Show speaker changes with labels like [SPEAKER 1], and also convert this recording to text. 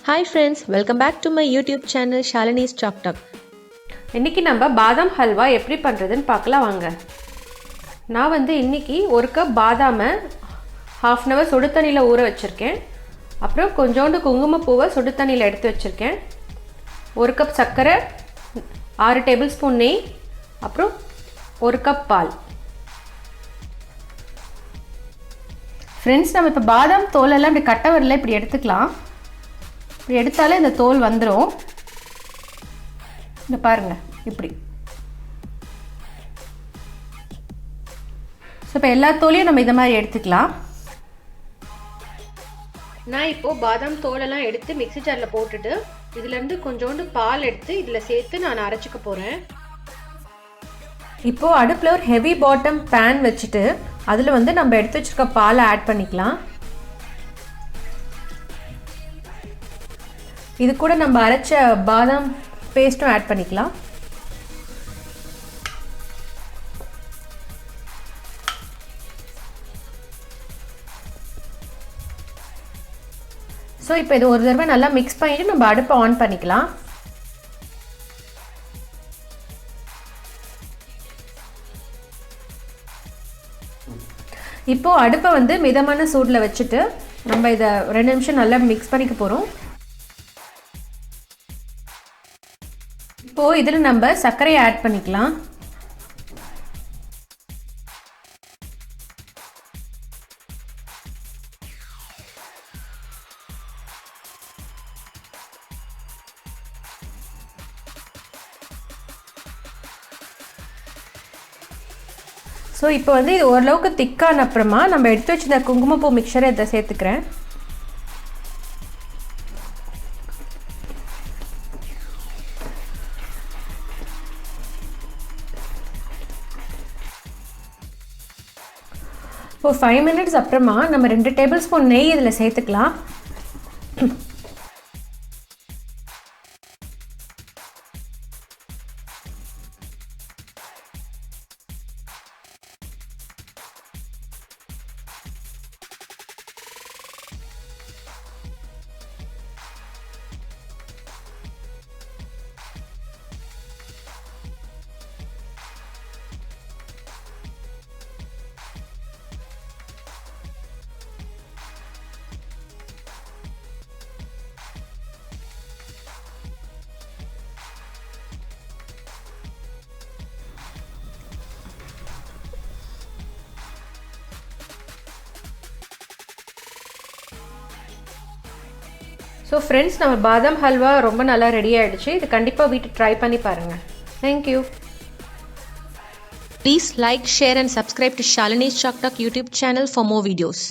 [SPEAKER 1] Hi friends, welcome back to my YouTube channel Shalini's Chalk Talk.
[SPEAKER 2] இன்னைக்கு நம்ம பாதாம் ஹல்வா எப்படி பண்றதுன்னு பார்க்கலாம் வாங்க. நான் இன்னைக்கு ஒரு கப் பாதாமை half an hour சுடு தண்ணில ஊற வச்சிருக்கேன். அப்புறம் கொஞ்சோண்டு குங்குமப்பூவை சுடு தண்ணில எடுத்து வச்சிருக்கேன். ஒரு கப் சர்க்கரை, 6 டேபிள்ஸ்பூன் நெய், அப்புறம் ஒரு கப் பால். ஃப்ரெண்ட்ஸ், நம்ம இப்போ பாதாம் தோலெல்லாம் இப்படி கட்ட வரல இப்படி எடுத்துக்கலாம். இப்படி எடுத்தாலே இந்த தோல் வந்துடும். இந்த பாருங்க இப்படி. ஸோ இப்போ எல்லா தோலையும் நம்ம இதை மாதிரி எடுத்துக்கலாம். நான் இப்போது பாதாம் தோலெல்லாம் எடுத்து மிக்ஸி ஜாரில் போட்டுட்டு இதுலேருந்து கொஞ்சோண்டு பால் எடுத்து இதில் சேர்த்து நான் அரைச்சிக்க போகிறேன். இப்போது அடுப்பில் ஒரு ஹெவி பாட்டம் பேன் வச்சுட்டு அதில் நம்ம எடுத்து வச்சுருக்க பாலை ஆட் பண்ணிக்கலாம். இது கூட நம்ம அரைச்ச பாதாம் பேஸ்ட்டும் ஆட் பண்ணிக்கலாம். ஸோ இப்போ இது ஒரு தடவை நல்லா மிக்ஸ் பண்ணிட்டு நம்ம அடுப்பை ஆன் பண்ணிக்கலாம். இப்போது அடுப்பை மிதமான சூடில் வச்சுட்டு நம்ம இதை 2 நிமிஷம் நல்லா மிக்ஸ் பண்ணிக்க போகிறோம். இப்போது இதில் நம்ம சர்க்கரையை ஆட் பண்ணிக்கலாம். ஸோ இப்போ இது ஓரளவுக்கு திக்கான அப்புறமா நம்ம எடுத்து வச்சிருந்த குங்குமப்பூ மிக்சரை இதை சேர்த்துக்கிறேன். இப்போ 5 மினிட்ஸ் அப்புறமா நம்ம 2 டேபிள்ஸ்பூன் நெய் இதில் சேர்த்துக்கலாம். ஸோ ஃப்ரெண்ட்ஸ், நம்ம பாதாம் ஹல்வா ரொம்ப நல்லா ரெடி ஆகிடுச்சு. இது கண்டிப்பாக வீட்டுக்கு ட்ரை பண்ணி பாருங்கள். Thank you.
[SPEAKER 1] Please like, share and subscribe to Shalini's Chalk Talk YouTube channel for more videos.